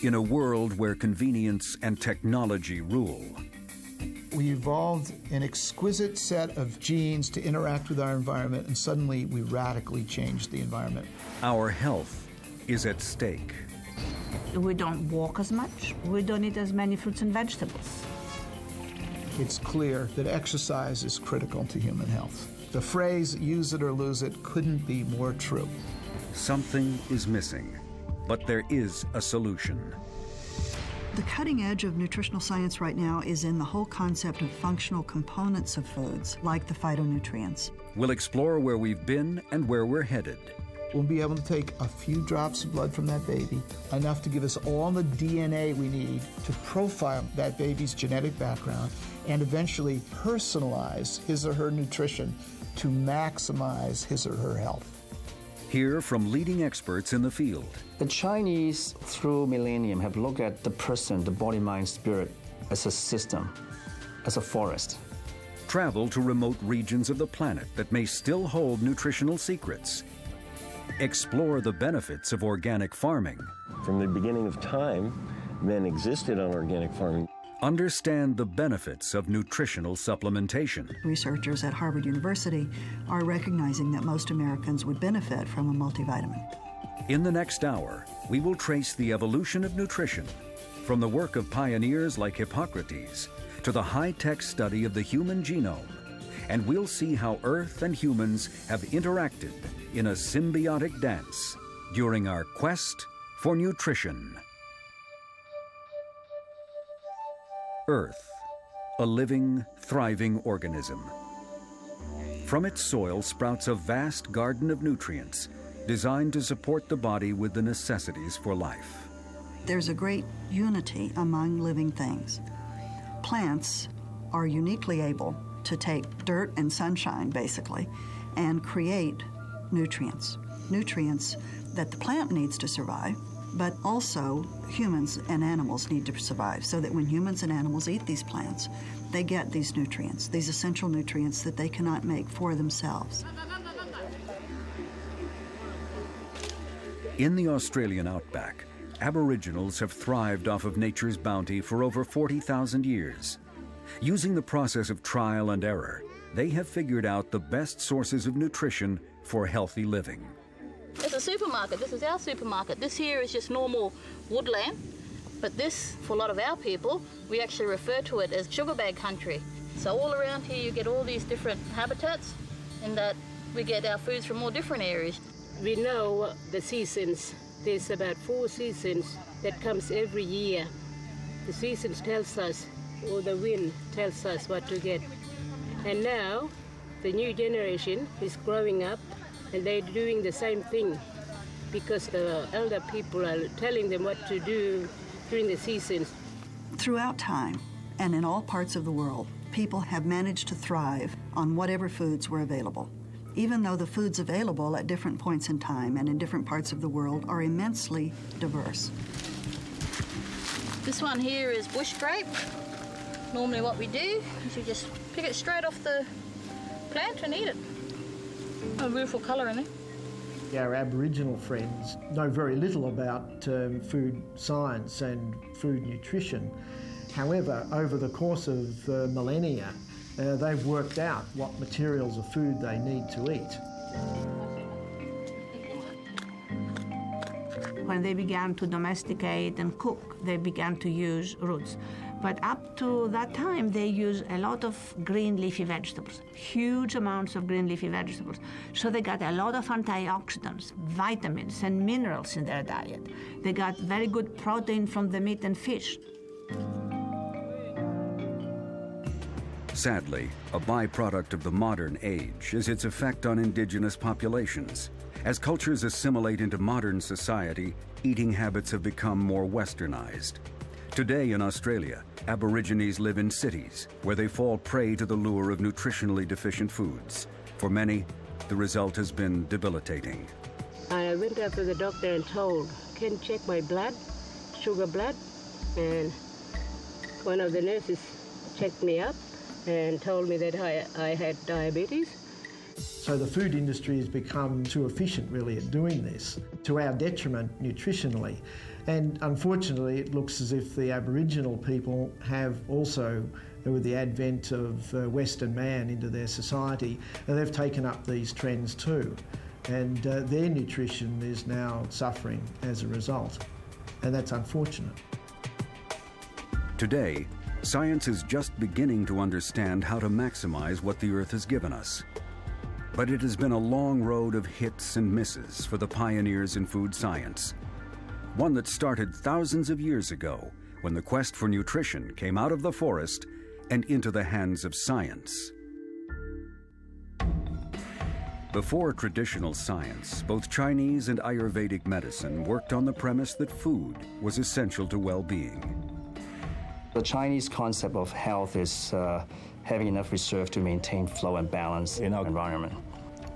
in a world where convenience and technology rule. We evolved an exquisite set of genes to interact with our environment, and suddenly we radically changed the environment. Our health is at stake. We don't walk as much. We don't eat as many fruits and vegetables. It's clear that exercise is critical to human health. The phrase, use it or lose it, couldn't be more true. Something is missing, but there is a solution. The cutting edge of nutritional science right now is in the whole concept of functional components of foods, like the phytonutrients. We'll explore where we've been and where we're headed. We'll be able to take a few drops of blood from that baby, enough to give us all the DNA we need to profile that baby's genetic background and eventually personalize his or her nutrition to maximize his or her health. Hear from leading experts in the field. The Chinese, through millennium, have looked at the person, the body, mind, spirit, as a system, as a forest. Travel to remote regions of the planet that may still hold nutritional secrets. Explore the benefits of organic farming. From the beginning of time, men existed on organic farming. Understand the benefits of nutritional supplementation. Researchers at Harvard University are recognizing that most Americans would benefit from a multivitamin. In the next hour, we will trace the evolution of nutrition, from the work of pioneers like Hippocrates to the high-tech study of the human genome, and we'll see how Earth and humans have interacted in a symbiotic dance during our quest for nutrition. Earth, a living, thriving organism. From its soil sprouts a vast garden of nutrients designed to support the body with the necessities for life. There's a great unity among living things. Plants are uniquely able to take dirt and sunshine, basically, and create nutrients. Nutrients that the plant needs to survive, but also humans and animals need to survive, so that when humans and animals eat these plants, they get these nutrients, these essential nutrients that they cannot make for themselves. In the Australian outback, Aboriginals have thrived off of nature's bounty for over 40,000 years. Using the process of trial and error, they have figured out the best sources of nutrition for healthy living. It's a supermarket. This is our supermarket. This here is just normal woodland, but this, for a lot of our people, we actually refer to it as sugar bag country. So all around here you get all these different habitats, and that we get our foods from all different areas. We know the seasons. There's about 4 seasons that comes every year. The seasons tells us, or the wind tells us what to get. And now the new generation is growing up, and they're doing the same thing because the elder people are telling them what to do during the seasons. Throughout time, and in all parts of the world, people have managed to thrive on whatever foods were available, even though the foods available at different points in time and in different parts of the world are immensely diverse. This one here is bush grape. Normally what we do is you just pick it straight off the plant and eat it. A beautiful colour in it. Our Aboriginal friends know very little about food science and food nutrition. However, over the course of millennia, they've worked out what materials of food they need to eat. When they began to domesticate and cook, they began to use roots. But up to that time, they used a lot of green leafy vegetables, huge amounts of green leafy vegetables. So they got a lot of antioxidants, vitamins, and minerals in their diet. They got very good protein from the meat and fish. Sadly, a byproduct of the modern age is its effect on indigenous populations. As cultures assimilate into modern society, eating habits have become more westernized. Today in Australia, Aborigines live in cities where they fall prey to the lure of nutritionally deficient foods. For many, the result has been debilitating. I went up to the doctor and told, can you check my blood, sugar blood? And one of the nurses checked me up and told me that I had diabetes. So the food industry has become too efficient really at doing this, to our detriment nutritionally. And unfortunately it looks as if the Aboriginal people have also, with the advent of Western man into their society, they've taken up these trends too. And their nutrition is now suffering as a result. And that's unfortunate. Today, science is just beginning to understand how to maximize what the Earth has given us. But it has been a long road of hits and misses for the pioneers in food science. One that started thousands of years ago when the quest for nutrition came out of the forest and into the hands of science. Before traditional science, both Chinese and Ayurvedic medicine worked on the premise that food was essential to well-being. The Chinese concept of health is having enough reserve to maintain flow and balance in our environment.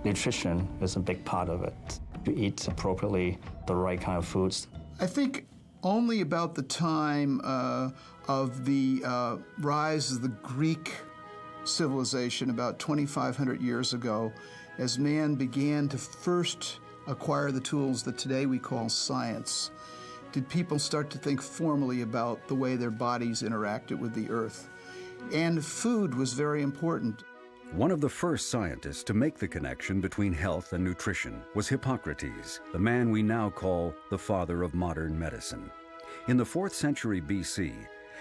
Nutrition is a big part of it. To eat appropriately the right kind of foods. I think only about the time of the rise of the Greek civilization about 2,500 years ago, as man began to first acquire the tools that today we call science, did people start to think formally about the way their bodies interacted with the earth. And food was very important. One of the first scientists to make the connection between health and nutrition was Hippocrates, the man we now call the father of modern medicine. In the 4th century BC,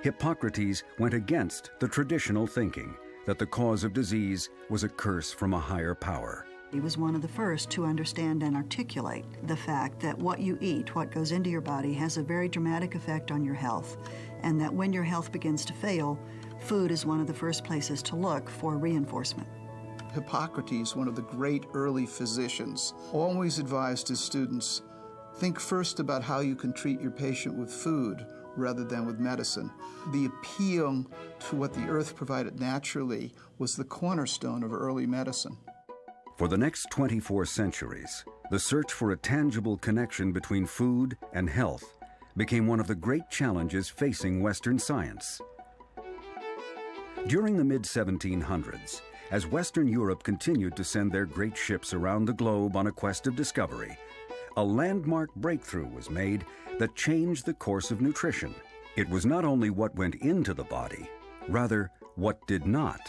Hippocrates went against the traditional thinking that the cause of disease was a curse from a higher power. He was one of the first to understand and articulate the fact that what you eat, what goes into your body, has a very dramatic effect on your health, and that when your health begins to fail, food is one of the first places to look for reinforcement. Hippocrates, one of the great early physicians, always advised his students, think first about how you can treat your patient with food rather than with medicine. The appeal to what the earth provided naturally was the cornerstone of early medicine. For the next 24 centuries, the search for a tangible connection between food and health became one of the great challenges facing Western science. During the mid-1700s, as Western Europe continued to send their great ships around the globe on a quest of discovery, a landmark breakthrough was made that changed the course of nutrition. It was not only what went into the body, rather what did not.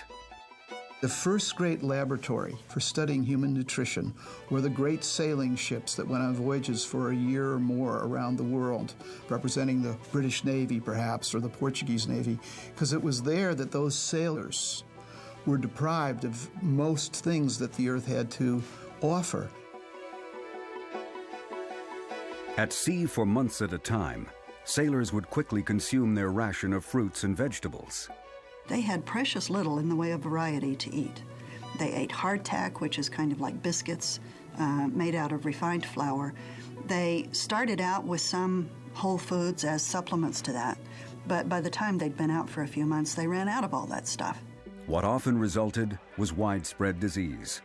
The first great laboratory for studying human nutrition were the great sailing ships that went on voyages for a year or more around the world, representing the British Navy, perhaps, or the Portuguese Navy, because it was there that those sailors were deprived of most things that the earth had to offer. At sea for months at a time, sailors would quickly consume their ration of fruits and vegetables. They had precious little in the way of variety to eat. They ate hardtack, which is kind of like biscuits made out of refined flour. They started out with some whole foods as supplements to that, but by the time they'd been out for a few months, they ran out of all that stuff. What often resulted was widespread disease.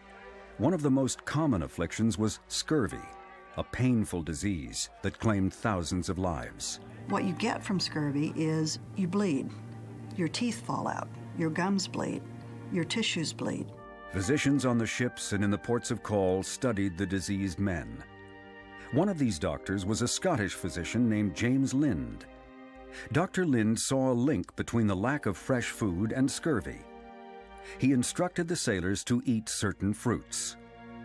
One of the most common afflictions was scurvy, a painful disease that claimed thousands of lives. What you get from scurvy is you bleed. Your teeth fall out, your gums bleed, your tissues bleed. Physicians on the ships and in the ports of call studied the diseased men. One of these doctors was a Scottish physician named James Lind. Dr. Lind saw a link between the lack of fresh food and scurvy. He instructed the sailors to eat certain fruits.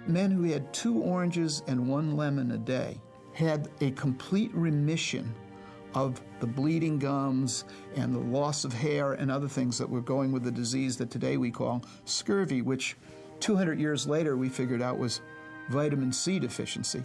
Men who had 2 oranges and 1 lemon a day had a complete remission of the bleeding gums and the loss of hair and other things that were going with the disease that today we call scurvy, which 200 years later we figured out was vitamin C deficiency.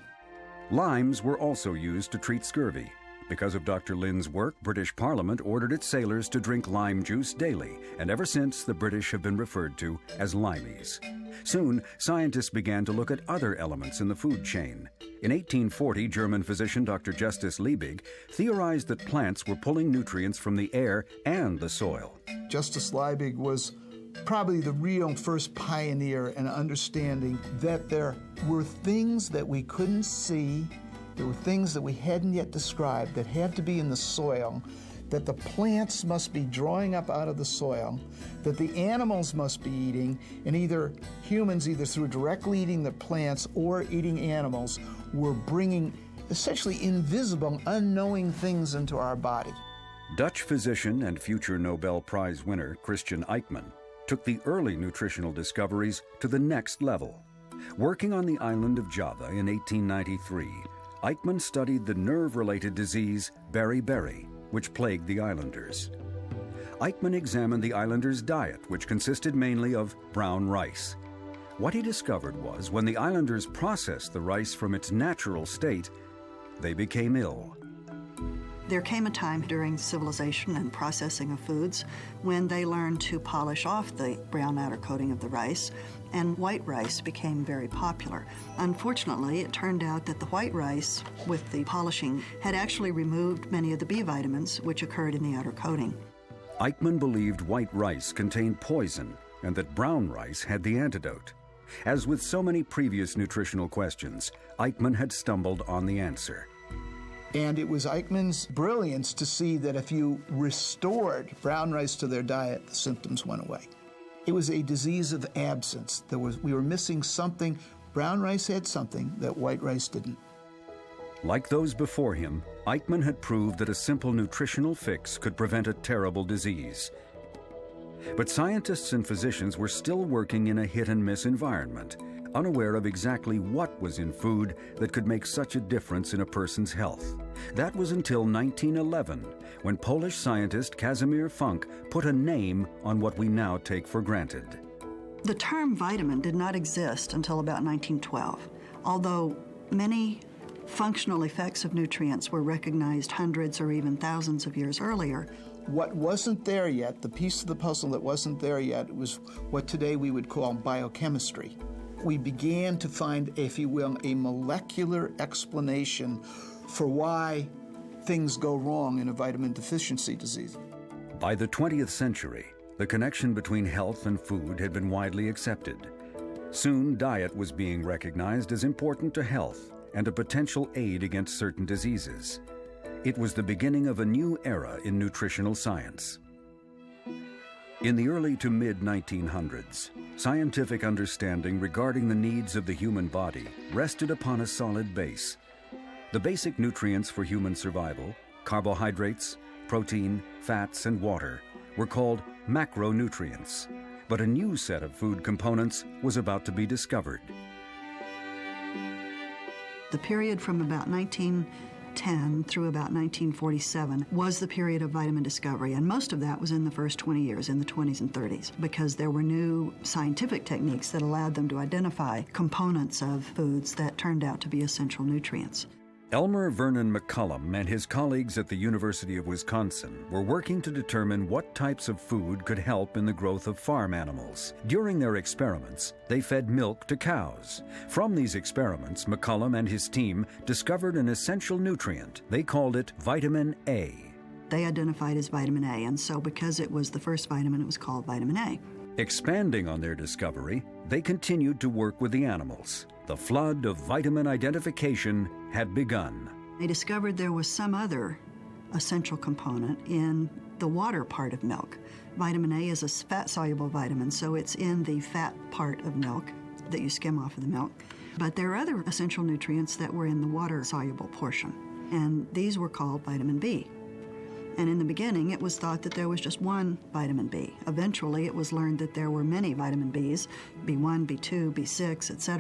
Limes were also used to treat scurvy. Because of Dr. Lind's work, British Parliament ordered its sailors to drink lime juice daily, and ever since the British have been referred to as limeys. Soon, scientists began to look at other elements in the food chain. In 1840, German physician Dr. Justus Liebig theorized that plants were pulling nutrients from the air and the soil. Justus Liebig was probably the real first pioneer in understanding that there were things that we couldn't see, there were things that we hadn't yet described that had to be in the soil that the plants must be drawing up out of the soil, that the animals must be eating, and either humans, either through directly eating the plants or eating animals, were bringing essentially invisible, unknowing things into our body. Dutch physician and future Nobel Prize winner Christian Eichmann took the early nutritional discoveries to the next level. Working on the island of Java in 1893, Eichmann studied the nerve-related disease beriberi, which plagued the islanders. Eichmann examined the islanders' diet, which consisted mainly of brown rice. What he discovered was when the islanders processed the rice from its natural state, they became ill. There came a time during civilization and processing of foods when they learned to polish off the brown outer coating of the rice, and white rice became very popular. Unfortunately, it turned out that the white rice, with the polishing, had actually removed many of the B vitamins which occurred in the outer coating. Eichmann believed white rice contained poison and that brown rice had the antidote. As with so many previous nutritional questions, Eichmann had stumbled on the answer. And it was Eichmann's brilliance to see that if you restored brown rice to their diet, the symptoms went away. It was a disease of absence. We were missing something. Brown rice had something that white rice didn't. Like those before him, Eichmann had proved that a simple nutritional fix could prevent a terrible disease. But scientists and physicians were still working in a hit-and-miss environment, unaware of exactly what was in food that could make such a difference in a person's health. That was until 1911, when Polish scientist Casimir Funk put a name on what we now take for granted. The term vitamin did not exist until about 1912, although many functional effects of nutrients were recognized hundreds or even thousands of years earlier. What wasn't there yet, the piece of the puzzle that wasn't there yet, was what today we would call biochemistry. We began to find, if you will, a molecular explanation for why things go wrong in a vitamin deficiency disease. By the 20th century, the connection between health and food had been widely accepted. Soon, diet was being recognized as important to health and a potential aid against certain diseases. It was the beginning of a new era in nutritional science. In the early to mid-1900s, scientific understanding regarding the needs of the human body rested upon a solid base. The basic nutrients for human survival, carbohydrates, protein, fats, and water, were called macronutrients. But a new set of food components was about to be discovered. The period from about 1910 through about 1947 was the period of vitamin discovery, and most of that was in the first 20 years, in the 20s and 30s, because there were new scientific techniques that allowed them to identify components of foods that turned out to be essential nutrients. Elmer Vernon McCullum and his colleagues at the University of Wisconsin were working to determine what types of food could help in the growth of farm animals. During their experiments, they fed milk to cows. From these experiments, McCullum and his team discovered an essential nutrient. They called it vitamin A. They identified as vitamin A, and so because it was the first vitamin, it was called vitamin A. Expanding on their discovery, they continued to work with the animals. The flood of vitamin identification had begun. They discovered there was some other essential component in the water part of milk. Vitamin A is a fat-soluble vitamin, so it's in the fat part of milk that you skim off of the milk. But there are other essential nutrients that were in the water-soluble portion, and these were called vitamin B. And in the beginning, it was thought that there was just one vitamin B. Eventually, it was learned that there were many vitamin Bs, B1, B2, B6, etc.